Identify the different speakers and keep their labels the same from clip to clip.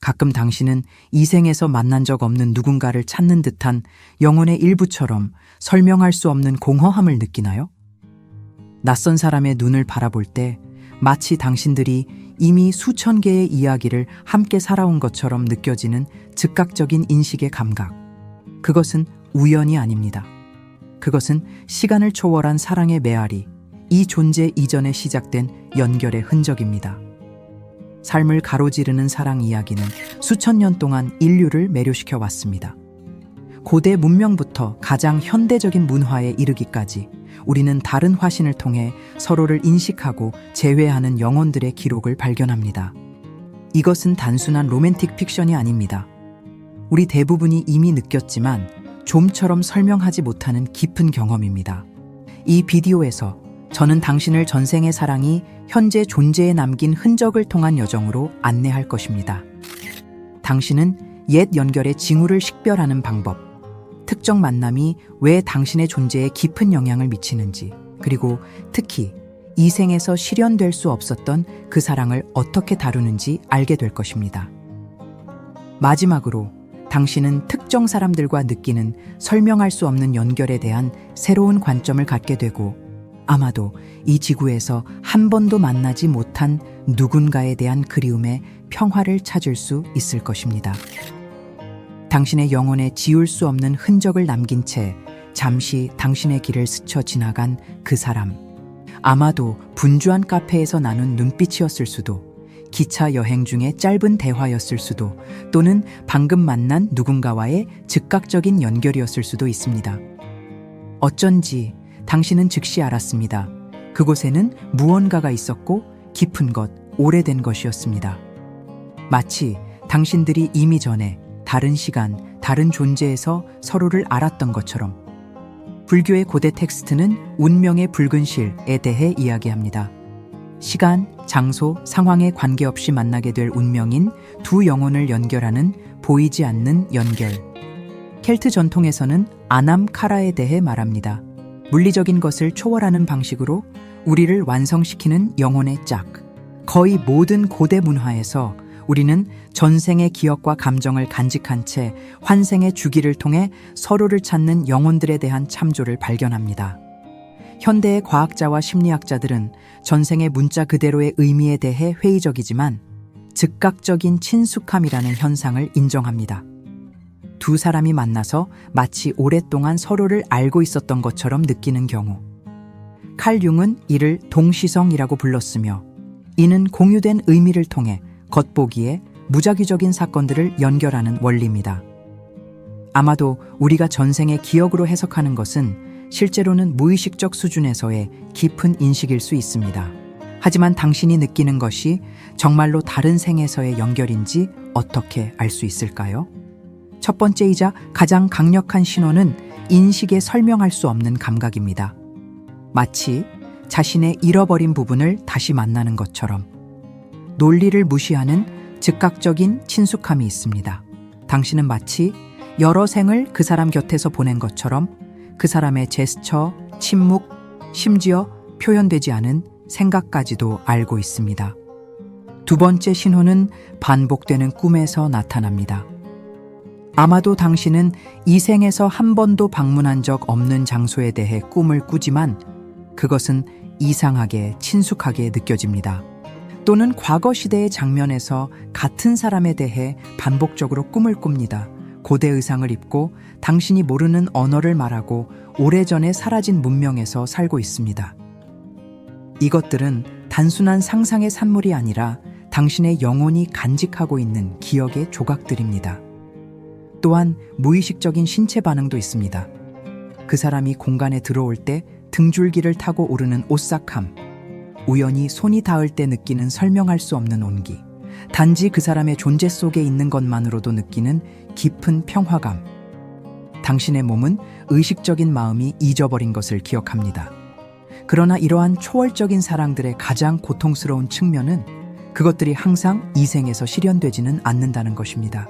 Speaker 1: 가끔 당신은 이생에서 만난 적 없는 누군가를 찾는 듯한 영혼의 일부처럼 설명할 수 없는 공허함을 느끼나요? 낯선 사람의 눈을 바라볼 때 마치 당신들이 이미 수천 개의 이야기를 함께 살아온 것처럼 느껴지는 즉각적인 인식의 감각. 그것은 우연이 아닙니다. 그것은 시간을 초월한 사랑의 메아리, 이 존재 이전에 시작된 연결의 흔적입니다. 삶을 가로지르는 사랑 이야기는 수천 년 동안 인류를 매료시켜 왔습니다. 고대 문명부터 가장 현대적인 문화에 이르기까지 우리는 다른 화신을 통해 서로를 인식하고 재회하는 영혼들의 기록을 발견합니다. 이것은 단순한 로맨틱 픽션이 아닙니다. 우리 대부분이 이미 느꼈지만 좀처럼 설명하지 못하는 깊은 경험입니다. 이 비디오에서 저는 당신을 전생의 사랑이 현재 존재에 남긴 흔적을 통한 여정으로 안내할 것입니다. 당신은 옛 연결의 징후를 식별하는 방법, 특정 만남이 왜 당신의 존재에 깊은 영향을 미치는지, 그리고 특히 이 생에서 실현될 수 없었던 그 사랑을 어떻게 다루는지 알게 될 것입니다. 마지막으로 당신은 특정 사람들과 느끼는 설명할 수 없는 연결에 대한 새로운 관점을 갖게 되고 아마도 이 지구에서 한 번도 만나지 못한 누군가에 대한 그리움의 평화를 찾을 수 있을 것입니다. 당신의 영혼에 지울 수 없는 흔적을 남긴 채 잠시 당신의 길을 스쳐 지나간 그 사람. 아마도 분주한 카페에서 나눈 눈빛이었을 수도, 기차 여행 중에 짧은 대화였을 수도, 또는 방금 만난 누군가와의 즉각적인 연결이었을 수도 있습니다. 어쩐지 당신은 즉시 알았습니다. 그곳에는 무언가가 있었고 깊은 것, 오래된 것이었습니다. 마치 당신들이 이미 전에 다른 시간, 다른 존재에서 서로를 알았던 것처럼. 불교의 고대 텍스트는 운명의 붉은 실에 대해 이야기합니다. 시간, 장소, 상황에 관계없이 만나게 될 운명인 두 영혼을 연결하는 보이지 않는 연결. 켈트 전통에서는 아남 카라에 대해 말합니다. 물리적인 것을 초월하는 방식으로 우리를 완성시키는 영혼의 짝. 거의 모든 고대 문화에서 우리는 전생의 기억과 감정을 간직한 채 환생의 주기를 통해 서로를 찾는 영혼들에 대한 참조를 발견합니다. 현대의 과학자와 심리학자들은 전생의 문자 그대로의 의미에 대해 회의적이지만 즉각적인 친숙함이라는 현상을 인정합니다. 두 사람이 만나서 마치 오랫동안 서로를 알고 있었던 것처럼 느끼는 경우. 칼 융은 이를 동시성이라고 불렀으며, 이는 공유된 의미를 통해 겉보기에 무작위적인 사건들을 연결하는 원리입니다. 아마도 우리가 전생의 기억으로 해석하는 것은 실제로는 무의식적 수준에서의 깊은 인식일 수 있습니다. 하지만 당신이 느끼는 것이 정말로 다른 생에서의 연결인지 어떻게 알 수 있을까요? 첫 번째이자 가장 강력한 신호는 인식에 설명할 수 없는 감각입니다. 마치 자신의 잃어버린 부분을 다시 만나는 것처럼 논리를 무시하는 즉각적인 친숙함이 있습니다. 당신은 마치 여러 생을 그 사람 곁에서 보낸 것처럼 그 사람의 제스처, 침묵, 심지어 표현되지 않은 생각까지도 알고 있습니다. 두 번째 신호는 반복되는 꿈에서 나타납니다. 아마도 당신은 이 생에서 한 번도 방문한 적 없는 장소에 대해 꿈을 꾸지만 그것은 이상하게 친숙하게 느껴집니다. 또는 과거 시대의 장면에서 같은 사람에 대해 반복적으로 꿈을 꿉니다. 고대 의상을 입고 당신이 모르는 언어를 말하고 오래전에 사라진 문명에서 살고 있습니다. 이것들은 단순한 상상의 산물이 아니라 당신의 영혼이 간직하고 있는 기억의 조각들입니다. 또한 무의식적인 신체 반응도 있습니다. 그 사람이 공간에 들어올 때 등줄기를 타고 오르는 오싹함, 우연히 손이 닿을 때 느끼는 설명할 수 없는 온기, 단지 그 사람의 존재 속에 있는 것만으로도 느끼는 깊은 평화감. 당신의 몸은 의식적인 마음이 잊어버린 것을 기억합니다. 그러나 이러한 초월적인 사랑들의 가장 고통스러운 측면은 그것들이 항상 이 생에서 실현되지는 않는다는 것입니다.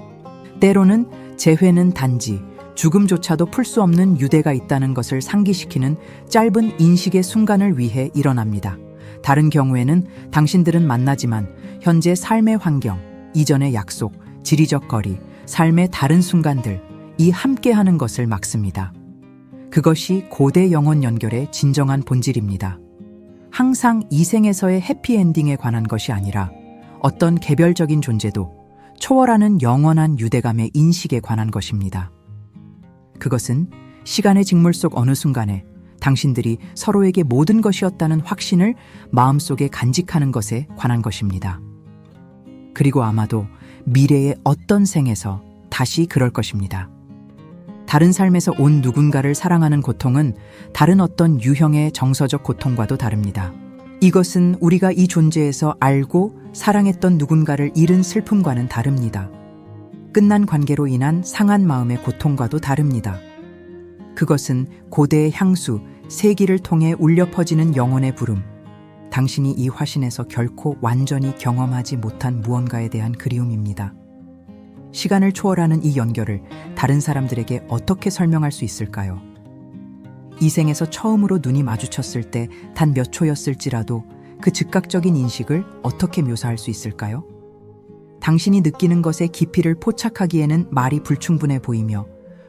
Speaker 1: 때로는 재회는 단지 죽음조차도 풀 수 없는 유대가 있다는 것을 상기시키는 짧은 인식의 순간을 위해 일어납니다. 다른 경우에는 당신들은 만나지만 현재 삶의 환경, 이전의 약속, 지리적 거리, 삶의 다른 순간들, 이 함께하는 것을 막습니다. 그것이 고대 영혼 연결의 진정한 본질입니다. 항상 이생에서의 해피엔딩에 관한 것이 아니라 어떤 개별적인 존재도 초월하는 영원한 유대감의 인식에 관한 것입니다. 그것은 시간의 직물 속 어느 순간에 당신들이 서로에게 모든 것이었다는 확신을 마음속에 간직하는 것에 관한 것입니다. 그리고 아마도 미래의 어떤 생에서 다시 그럴 것입니다. 다른 삶에서 온 누군가를 사랑하는 고통은 다른 어떤 유형의 정서적 고통과도 다릅니다. 이것은 우리가 이 존재에서 알고 사랑했던 누군가를 잃은 슬픔과는 다릅니다. 끝난 관계로 인한 상한 마음의 고통과도 다릅니다. 그것은 고대의 향수, 세기를 통해 울려 퍼지는 영혼의 부름, 당신이 이 화신에서 결코 완전히 경험하지 못한 무언가에 대한 그리움입니다. 시간을 초월하는 이 연결을 다른 사람들에게 어떻게 설명할 수 있을까요? 이 생에서 처음으로 눈이 마주쳤을 때 단 몇 초였을지라도 그 즉각적인 인식을 어떻게 묘사할 수 있을까요? 당신이 느끼는 것의 깊이를 포착하기에는 말이 불충분해 보이며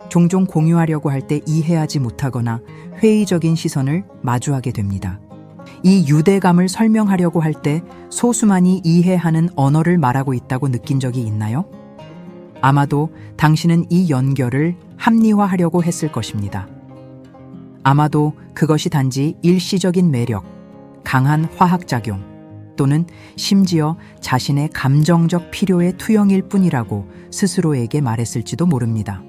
Speaker 1: 종종 공유하려고 할 때 이해하지 못하거나 회의적인 시선을 마주하게 됩니다. 이 유대감을 설명하려고 할 때 소수만이 이해하는 언어를 말하고 있다고 느낀 적이 있나요? 아마도 당신은 이 연결을 합리화하려고 했을 것입니다. 아마도 그것이 단지 일시적인 매력, 강한 화학작용 또는 심지어 자신의 감정적 필요의 투영일 뿐이라고 스스로에게 말했을지도 모릅니다.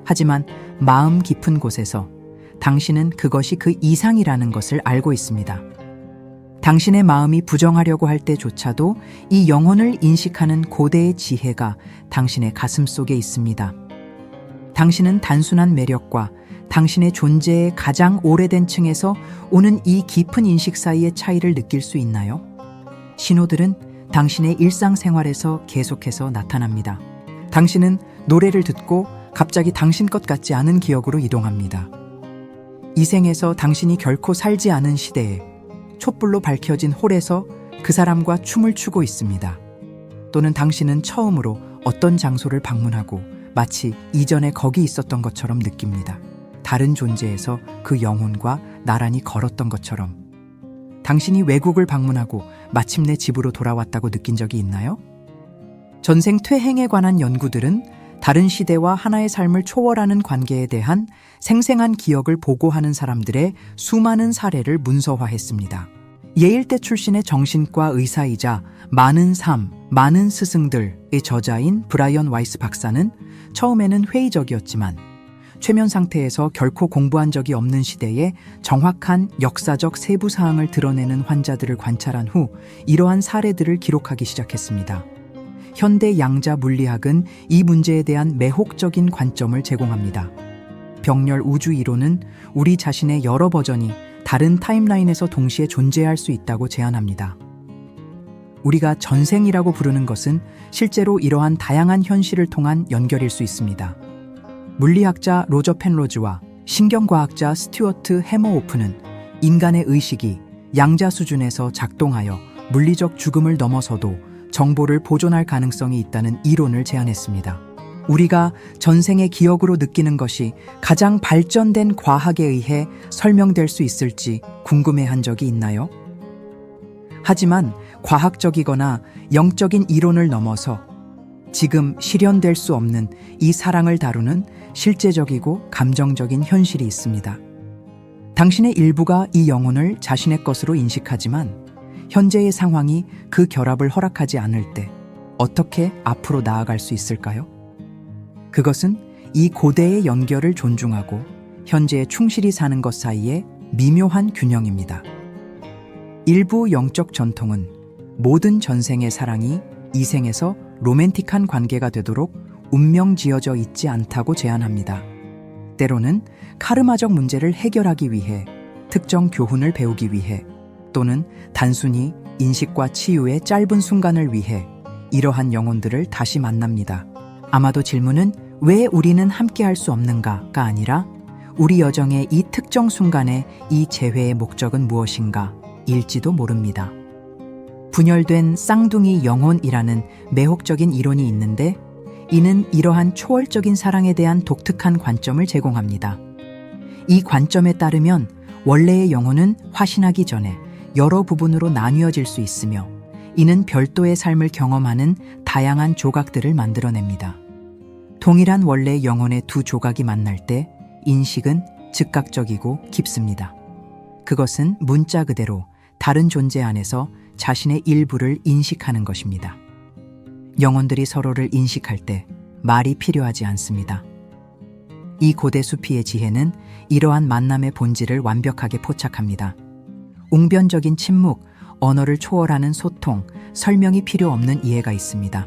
Speaker 1: 하지만 마음 깊은 곳에서 당신은 그것이 그 이상이라는 것을 알고 있습니다. 당신의 마음이 부정하려고 할 때조차도 이 영혼을 인식하는 고대의 지혜가 당신의 가슴 속에 있습니다. 당신은 단순한 매력과 당신의 존재의 가장 오래된 층에서 오는 이 깊은 인식 사이의 차이를 느낄 수 있나요? 신호들은 당신의 일상생활에서 계속해서 나타납니다. 당신은 노래를 듣고 갑자기 당신 것 같지 않은 기억으로 이동합니다. 이 생에서 당신이 결코 살지 않은 시대에 촛불로 밝혀진 홀에서 그 사람과 춤을 추고 있습니다. 또는 당신은 처음으로 어떤 장소를 방문하고 마치 이전에 거기 있었던 것처럼 느낍니다. 다른 존재에서 그 영혼과 나란히 걸었던 것처럼. 당신이 외국을 방문하고 마침내 집으로 돌아왔다고 느낀 적이 있나요? 전생 퇴행에 관한 연구들은 다른 시대와 하나의 삶을 초월하는 관계에 대한 생생한 기억을 보고하는 사람들의 수많은 사례를 문서화했습니다. 예일대 출신의 정신과 의사이자 많은 삶, 많은 스승들의 저자인 브라이언 와이스 박사는 처음에는 회의적이었지만 최면 상태에서 결코 공부한 적이 없는 시대에 정확한 역사적 세부 사항을 드러내는 환자들을 관찰한 후 이러한 사례들을 기록하기 시작했습니다. 현대 양자 물리학은 이 문제에 대한 매혹적인 관점을 제공합니다. 병렬 우주 이론은 우리 자신의 여러 버전이 다른 타임라인에서 동시에 존재할 수 있다고 제안합니다. 우리가 전생이라고 부르는 것은 실제로 이러한 다양한 현실을 통한 연결일 수 있습니다. 물리학자 로저 펜로즈와 신경과학자 스튜어트 해머오프는 인간의 의식이 양자 수준에서 작동하여 물리적 죽음을 넘어서도 정보를 보존할 가능성이 있다는 이론을 제안했습니다. 우리가 전생의 기억으로 느끼는 것이 가장 발전된 과학에 의해 설명될 수 있을지 궁금해한 적이 있나요? 하지만 과학적이거나 영적인 이론을 넘어서 지금 실현될 수 없는 이 사랑을 다루는 실제적이고 감정적인 현실이 있습니다. 당신의 일부가 이 영혼을 자신의 것으로 인식하지만 현재의 상황이 그 결합을 허락하지 않을 때 어떻게 앞으로 나아갈 수 있을까요? 그것은 이 고대의 연결을 존중하고 현재에 충실히 사는 것 사이의 미묘한 균형입니다. 일부 영적 전통은 모든 전생의 사랑이 이 생에서 로맨틱한 관계가 되도록 운명 지어져 있지 않다고 제안합니다. 때로는 카르마적 문제를 해결하기 위해, 특정 교훈을 배우기 위해, 또는 단순히 인식과 치유의 짧은 순간을 위해 이러한 영혼들을 다시 만납니다. 아마도 질문은 왜 우리는 함께할 수 없는가가 아니라 우리 여정의 이 특정 순간에 이 재회의 목적은 무엇인가 일지도 모릅니다. 분열된 쌍둥이 영혼이라는 매혹적인 이론이 있는데 이는 이러한 초월적인 사랑에 대한 독특한 관점을 제공합니다. 이 관점에 따르면 원래의 영혼은 화신하기 전에 여러 부분으로 나뉘어질 수 있으며 이는 별도의 삶을 경험하는 다양한 조각들을 만들어냅니다. 동일한 원래의 영혼의 두 조각이 만날 때 인식은 즉각적이고 깊습니다. 그것은 문자 그대로 다른 존재 안에서 자신의 일부를 인식하는 것입니다. 영혼들이 서로를 인식할 때 말이 필요하지 않습니다. 이 고대 수피의 지혜는 이러한 만남의 본질을 완벽하게 포착합니다. 웅변적인 침묵, 언어를 초월하는 소통, 설명이 필요 없는 이해가 있습니다.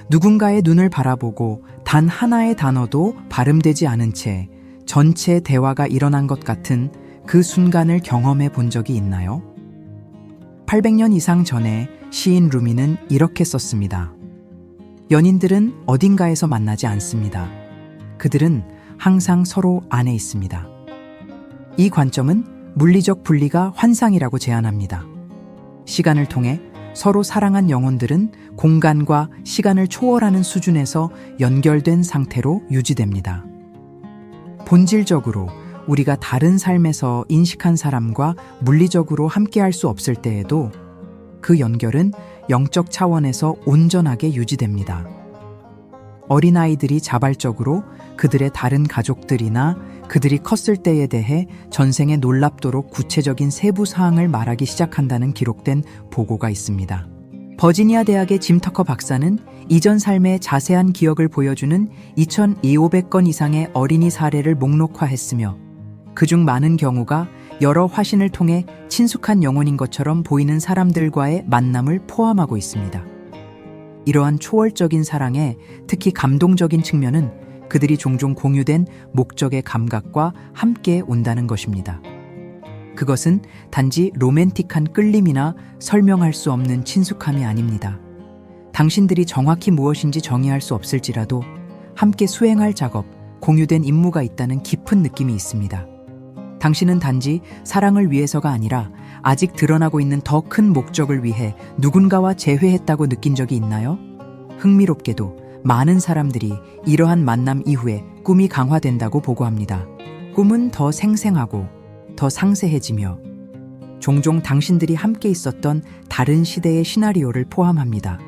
Speaker 1: 누군가의 눈을 바라보고 단 하나의 단어도 발음되지 않은 채 전체 대화가 일어난 것 같은 그 순간을 경험해 본 적이 있나요? 800년 이상 전에 시인 루미는 이렇게 썼습니다. 연인들은 어딘가에서 만나지 않습니다. 그들은 항상 서로 안에 있습니다. 이 관점은 물리적 분리가 환상이라고 제안합니다. 시간을 통해 서로 사랑한 영혼들은 공간과 시간을 초월하는 수준에서 연결된 상태로 유지됩니다. 본질적으로 우리가 다른 삶에서 인식한 사람과 물리적으로 함께할 수 없을 때에도 그 연결은 영적 차원에서 온전하게 유지됩니다. 어린아이들이 자발적으로 그들의 다른 가족들이나 그들이 컸을 때에 대해 전생에 놀랍도록 구체적인 세부 사항을 말하기 시작한다는 기록된 보고가 있습니다. 버지니아 대학의 짐 터커 박사는 이전 삶의 자세한 기억을 보여주는 2,500건 이상의 어린이 사례를 목록화했으며 그중 많은 경우가 여러 화신을 통해 친숙한 영혼인 것처럼 보이는 사람들과의 만남을 포함하고 있습니다. 이러한 초월적인 사랑의 특히 감동적인 측면은 그들이 종종 공유된 목적의 감각과 함께 온다는 것입니다. 그것은 단지 로맨틱한 끌림이나 설명할 수 없는 친숙함이 아닙니다. 당신들이 정확히 무엇인지 정의할 수 없을지라도 함께 수행할 작업, 공유된 임무가 있다는 깊은 느낌이 있습니다. 당신은 단지 사랑을 위해서가 아니라 아직 드러나고 있는 더 큰 목적을 위해 누군가와 재회했다고 느낀 적이 있나요? 흥미롭게도 많은 사람들이 이러한 만남 이후에 꿈이 강화된다고 보고합니다. 꿈은 더 생생하고 더 상세해지며 종종 당신들이 함께 있었던 다른 시대의 시나리오를 포함합니다.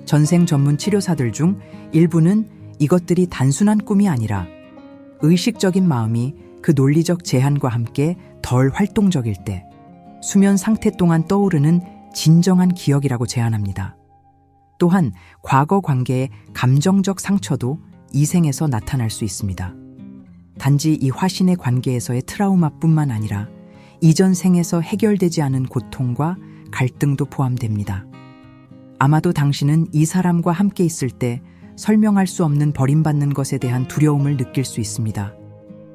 Speaker 1: 전생 전문 치료사들 중 일부는 이것들이 단순한 꿈이 아니라 의식적인 마음이 그 논리적 제한과 함께 덜 활동적일 때 수면 상태 동안 떠오르는 진정한 기억이라고 제안합니다. 또한 과거 관계의 감정적 상처도 이 생에서 나타날 수 있습니다. 단지 이 화신의 관계에서의 트라우마뿐만 아니라 이전 생에서 해결되지 않은 고통과 갈등도 포함됩니다. 아마도 당신은 이 사람과 함께 있을 때 설명할 수 없는 버림받는 것에 대한 두려움을 느낄 수 있습니다.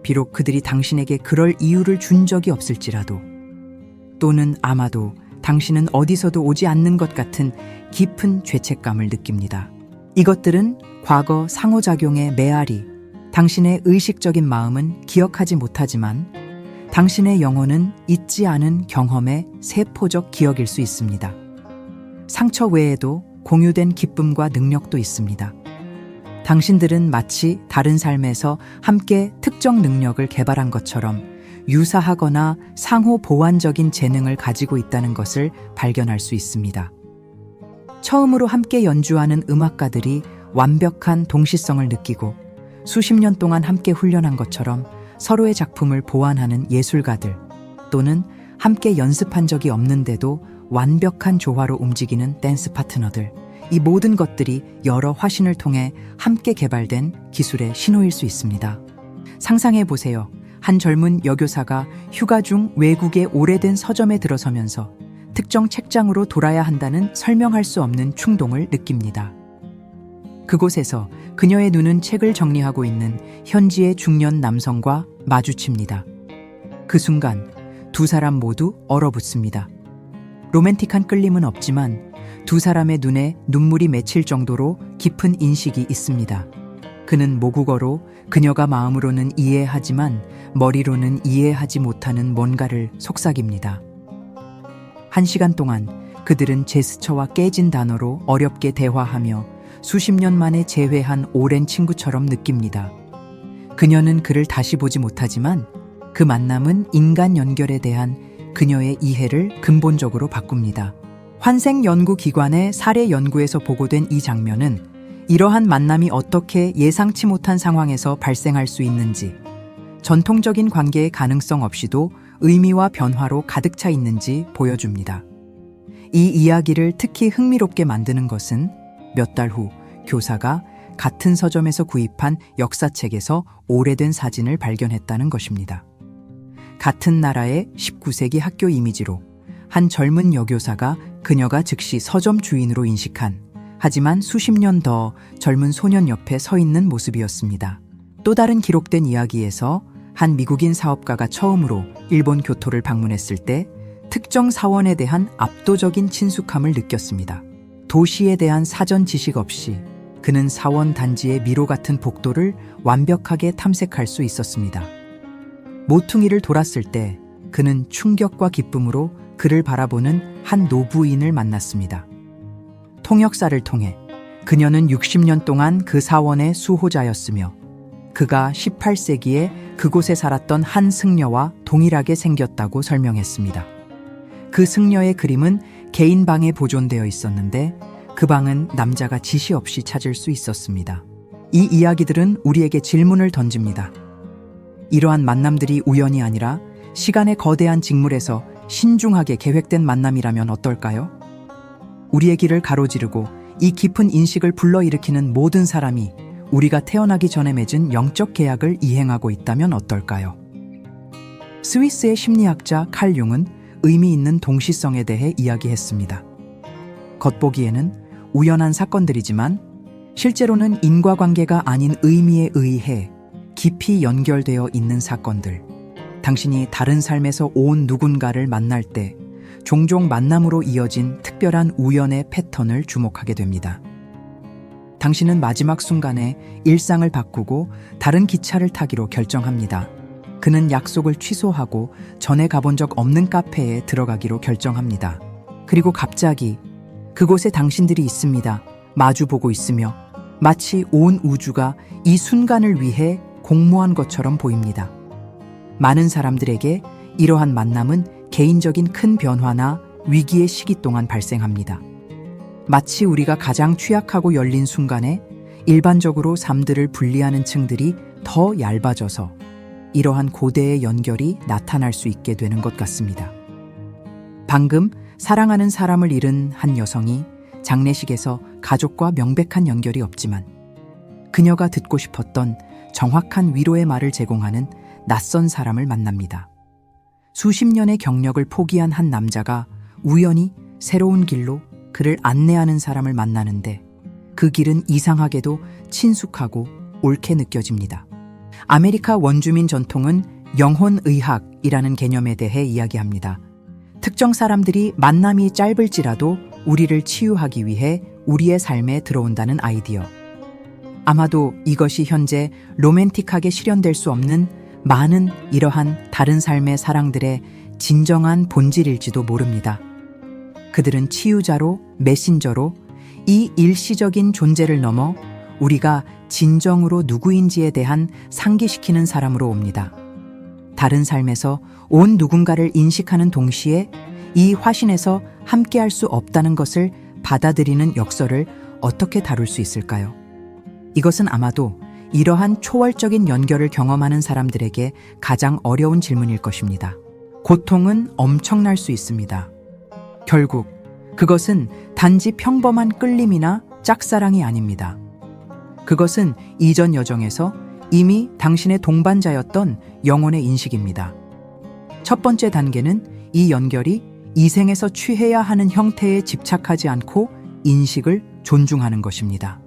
Speaker 1: 비록 그들이 당신에게 그럴 이유를 준 적이 없을지라도, 또는 아마도 당신은 어디서도 오지 않는 것 같은 깊은 죄책감을 느낍니다. 이것들은 과거 상호작용의 메아리, 당신의 의식적인 마음은 기억하지 못하지만 당신의 영혼은 잊지 않은 경험의 세포적 기억일 수 있습니다. 상처 외에도 공유된 기쁨과 능력도 있습니다. 당신들은 마치 다른 삶에서 함께 특정 능력을 개발한 것처럼 유사하거나 상호 보완적인 재능을 가지고 있다는 것을 발견할 수 있습니다. 처음으로 함께 연주하는 음악가들이 완벽한 동시성을 느끼고 수십 년 동안 함께 훈련한 것처럼 서로의 작품을 보완하는 예술가들, 또는 함께 연습한 적이 없는데도 완벽한 조화로 움직이는 댄스 파트너들, 이 모든 것들이 여러 화신을 통해 함께 개발된 기술의 신호일 수 있습니다. 상상해 보세요. 한 젊은 여교사가 휴가 중 외국의 오래된 서점에 들어서면서 특정 책장으로 돌아야 한다는 설명할 수 없는 충동을 느낍니다. 그곳에서 그녀의 눈은 책을 정리하고 있는 현지의 중년 남성과 마주칩니다. 그 순간 두 사람 모두 얼어붙습니다. 로맨틱한 끌림은 없지만 두 사람의 눈에 눈물이 맺힐 정도로 깊은 인식이 있습니다. 그는 모국어로 그녀가 마음으로는 이해하지만 머리로는 이해하지 못하는 뭔가를 속삭입니다. 1시간 동안 그들은 제스처와 깨진 단어로 어렵게 대화하며 수십 년 만에 재회한 오랜 친구처럼 느낍니다. 그녀는 그를 다시 보지 못하지만 그 만남은 인간 연결에 대한 그녀의 이해를 근본적으로 바꿉니다. 환생연구기관의 사례 연구에서 보고된 이 장면은 이러한 만남이 어떻게 예상치 못한 상황에서 발생할 수 있는지, 전통적인 관계의 가능성 없이도 의미와 변화로 가득 차 있는지 보여줍니다. 이 이야기를 특히 흥미롭게 만드는 것은 몇 달 후 교사가 같은 서점에서 구입한 역사책에서 오래된 사진을 발견했다는 것입니다. 같은 나라의 19세기 학교 이미지로 한 젊은 여교사가 그녀가 즉시 서점 주인으로 인식한, 하지만 수십 년 더 젊은 소년 옆에 서 있는 모습이었습니다. 또 다른 기록된 이야기에서 한 미국인 사업가가 처음으로 일본 교토를 방문했을 때 특정 사원에 대한 압도적인 친숙함을 느꼈습니다. 도시에 대한 사전 지식 없이 그는 사원 단지의 미로 같은 복도를 완벽하게 탐색할 수 있었습니다. 모퉁이를 돌았을 때 그는 충격과 기쁨으로 그를 바라보는 한 노부인을 만났습니다. 통역사를 통해 그녀는 60년 동안 그 사원의 수호자였으며 그가 18세기에 그곳에 살았던 한 승려와 동일하게 생겼다고 설명했습니다. 그 승려의 그림은 개인 방에 보존되어 있었는데 그 방은 남자가 지시 없이 찾을 수 있었습니다. 이 이야기들은 우리에게 질문을 던집니다. 이러한 만남들이 우연이 아니라 시간의 거대한 직물에서 신중하게 계획된 만남이라면 어떨까요? 우리의 길을 가로지르고 이 깊은 인식을 불러일으키는 모든 사람이 우리가 태어나기 전에 맺은 영적 계약을 이행하고 있다면 어떨까요? 스위스의 심리학자 칼 융은 의미 있는 동시성에 대해 이야기했습니다. 겉보기에는 우연한 사건들이지만 실제로는 인과관계가 아닌 의미에 의해 깊이 연결되어 있는 사건들. 당신이 다른 삶에서 온 누군가를 만날 때 종종 만남으로 이어진 특별한 우연의 패턴을 주목하게 됩니다. 당신은 마지막 순간에 일상을 바꾸고 다른 기차를 타기로 결정합니다. 그는 약속을 취소하고 전에 가본 적 없는 카페에 들어가기로 결정합니다. 그리고 갑자기 그곳에 당신들이 있습니다. 마주보고 있으며 마치 온 우주가 이 순간을 위해 공모한 것처럼 보입니다. 많은 사람들에게 이러한 만남은 개인적인 큰 변화나 위기의 시기 동안 발생합니다. 마치 우리가 가장 취약하고 열린 순간에 일반적으로 삶들을 분리하는 층들이 더 얇아져서 이러한 고대의 연결이 나타날 수 있게 되는 것 같습니다. 방금 사랑하는 사람을 잃은 한 여성이 장례식에서 가족과 명백한 연결이 없지만 그녀가 듣고 싶었던 정확한 위로의 말을 제공하는 낯선 사람을 만납니다. 수십 년의 경력을 포기한 한 남자가 우연히 새로운 길로 그를 안내하는 사람을 만나는데 그 길은 이상하게도 친숙하고 옳게 느껴집니다. 아메리카 원주민 전통은 영혼의학이라는 개념에 대해 이야기합니다. 특정 사람들이 만남이 짧을지라도 우리를 치유하기 위해 우리의 삶에 들어온다는 아이디어. 아마도 이것이 현재 로맨틱하게 실현될 수 없는 많은 이러한 다른 삶의 사랑들의 진정한 본질일지도 모릅니다. 그들은 치유자로, 메신저로 이 일시적인 존재를 넘어 우리가 진정으로 누구인지에 대한 상기시키는 사람으로 옵니다. 다른 삶에서 온 누군가를 인식하는 동시에 이 화신에서 함께할 수 없다는 것을 받아들이는 역설을 어떻게 다룰 수 있을까요? 이것은 아마도 이러한 초월적인 연결을 경험하는 사람들에게 가장 어려운 질문일 것입니다. 고통은 엄청날 수 있습니다. 결국 그것은 단지 평범한 끌림이나 짝사랑이 아닙니다. 그것은 이전 여정에서 이미 당신의 동반자였던 영혼의 인식입니다. 첫 번째 단계는 이 연결이 이 생에서 취해야 하는 형태에 집착하지 않고 인식을 존중하는 것입니다.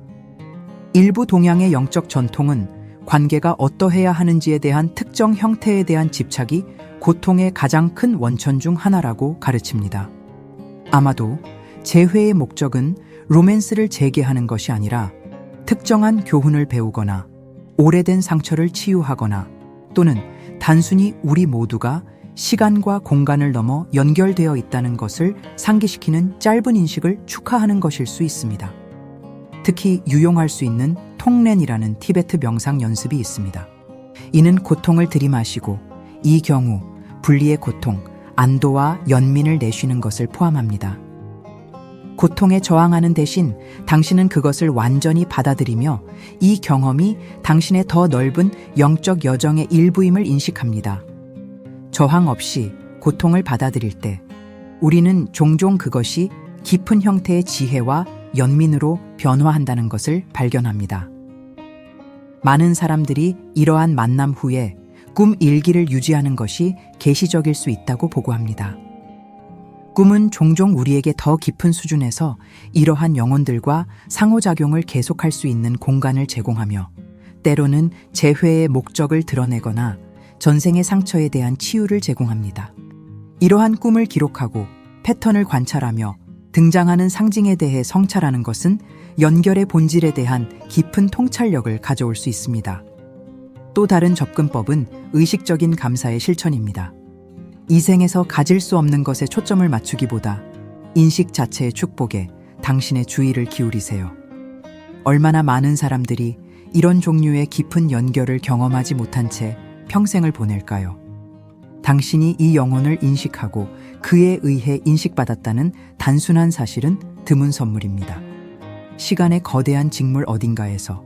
Speaker 1: 일부 동양의 영적 전통은 관계가 어떠해야 하는지에 대한 특정 형태에 대한 집착이 고통의 가장 큰 원천 중 하나라고 가르칩니다. 아마도 재회의 목적은 로맨스를 재개하는 것이 아니라 특정한 교훈을 배우거나 오래된 상처를 치유하거나 또는 단순히 우리 모두가 시간과 공간을 넘어 연결되어 있다는 것을 상기시키는 짧은 인식을 축하하는 것일 수 있습니다. 특히 유용할 수 있는 톡렌이라는 티베트 명상 연습이 있습니다. 이는 고통을 들이마시고 이 경우 분리의 고통, 안도와 연민을 내쉬는 것을 포함합니다. 고통에 저항하는 대신 당신은 그것을 완전히 받아들이며 이 경험이 당신의 더 넓은 영적 여정의 일부임을 인식합니다. 저항 없이 고통을 받아들일 때 우리는 종종 그것이 깊은 형태의 지혜와 연민으로 변화한다는 것을 발견합니다. 많은 사람들이 이러한 만남 후에 꿈 일기를 유지하는 것이 계시적일 수 있다고 보고합니다. 꿈은 종종 우리에게 더 깊은 수준에서 이러한 영혼들과 상호작용을 계속할 수 있는 공간을 제공하며 때로는 재회의 목적을 드러내거나 전생의 상처에 대한 치유를 제공합니다. 이러한 꿈을 기록하고 패턴을 관찰하며 등장하는 상징에 대해 성찰하는 것은 연결의 본질에 대한 깊은 통찰력을 가져올 수 있습니다. 또 다른 접근법은 의식적인 감사의 실천입니다. 이 생에서 가질 수 없는 것에 초점을 맞추기보다 인식 자체의 축복에 당신의 주의를 기울이세요. 얼마나 많은 사람들이 이런 종류의 깊은 연결을 경험하지 못한 채 평생을 보낼까요? 당신이 이 영혼을 인식하고 그에 의해 인식받았다는 단순한 사실은 드문 선물입니다. 시간의 거대한 직물 어딘가에서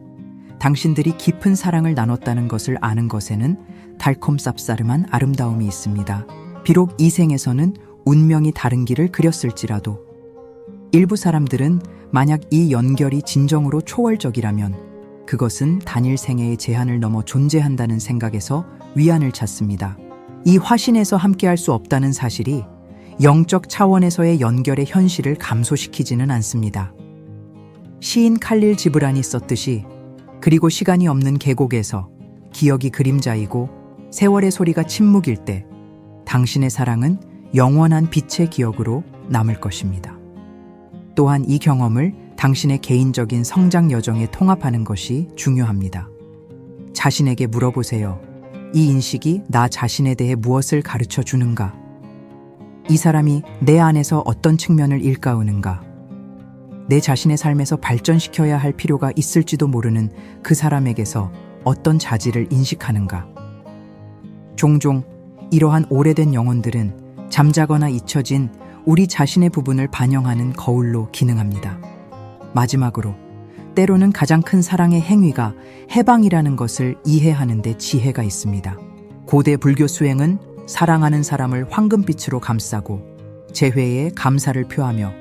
Speaker 1: 당신들이 깊은 사랑을 나눴다는 것을 아는 것에는 달콤 쌉싸름한 아름다움이 있습니다. 비록 이 생에서는 운명이 다른 길을 그렸을지라도 일부 사람들은 만약 이 연결이 진정으로 초월적이라면 그것은 단일 생애의 제한을 넘어 존재한다는 생각에서 위안을 찾습니다. 이 화신에서 함께할 수 없다는 사실이 영적 차원에서의 연결의 현실을 감소시키지는 않습니다. 시인 칼릴 지브란이 썼듯이 그리고 시간이 없는 계곡에서 기억이 그림자이고 세월의 소리가 침묵일 때 당신의 사랑은 영원한 빛의 기억으로 남을 것입니다. 또한 이 경험을 당신의 개인적인 성장 여정에 통합하는 것이 중요합니다. 자신에게 물어보세요. 이 인식이 나 자신에 대해 무엇을 가르쳐 주는가? 이 사람이 내 안에서 어떤 측면을 일깨우는가? 내 자신의 삶에서 발전시켜야 할 필요가 있을지도 모르는 그 사람에게서 어떤 자질을 인식하는가? 종종 이러한 오래된 영혼들은 잠자거나 잊혀진 우리 자신의 부분을 반영하는 거울로 기능합니다. 마지막으로 때로는 가장 큰 사랑의 행위가 해방이라는 것을 이해하는 데 지혜가 있습니다. 고대 불교 수행은 사랑하는 사람을 황금빛으로 감싸고 재회에 감사를 표하며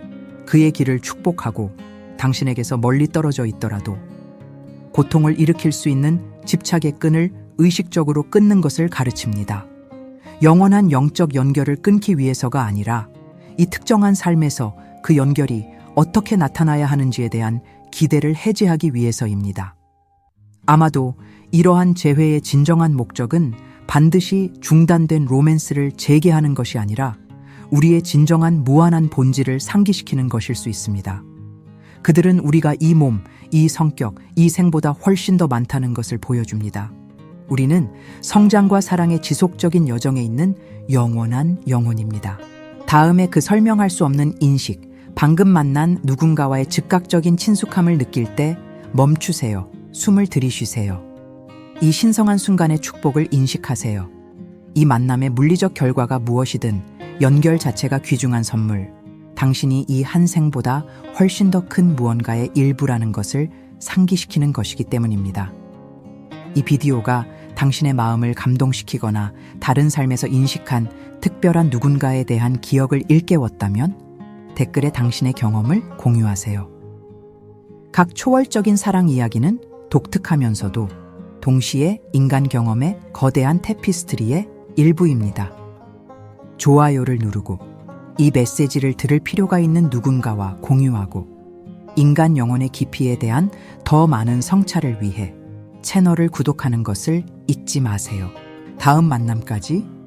Speaker 1: 그의 길을 축복하고 당신에게서 멀리 떨어져 있더라도 고통을 일으킬 수 있는 집착의 끈을 의식적으로 끊는 것을 가르칩니다. 영원한 영적 연결을 끊기 위해서가 아니라 이 특정한 삶에서 그 연결이 어떻게 나타나야 하는지에 대한 기대를 해제하기 위해서입니다. 아마도 이러한 재회의 진정한 목적은 반드시 중단된 로맨스를 재개하는 것이 아니라 우리의 진정한 무한한 본질을 상기시키는 것일 수 있습니다. 그들은 우리가 이 몸, 이 성격, 이 생보다 훨씬 더 많다는 것을 보여줍니다. 우리는 성장과 사랑의 지속적인 여정에 있는 영원한 영혼입니다. 다음에 그 설명할 수 없는 인식, 방금 만난 누군가와의 즉각적인 친숙함을 느낄 때 멈추세요. 숨을 들이쉬세요. 이 신성한 순간의 축복을 인식하세요. 이 만남의 물리적 결과가 무엇이든 연결 자체가 귀중한 선물, 당신이 이 한 생보다 훨씬 더 큰 무언가의 일부라는 것을 상기시키는 것이기 때문입니다. 이 비디오가 당신의 마음을 감동시키거나 다른 삶에서 인식한 특별한 누군가에 대한 기억을 일깨웠다면 댓글에 당신의 경험을 공유하세요. 각 초월적인 사랑 이야기는 독특하면서도 동시에 인간 경험의 거대한 테피스트리의 일부입니다. 좋아요를 누르고 이 메시지를 들을 필요가 있는 누군가와 공유하고 인간 영혼의 깊이에 대한 더 많은 성찰을 위해 채널을 구독하는 것을 잊지 마세요. 다음 만남까지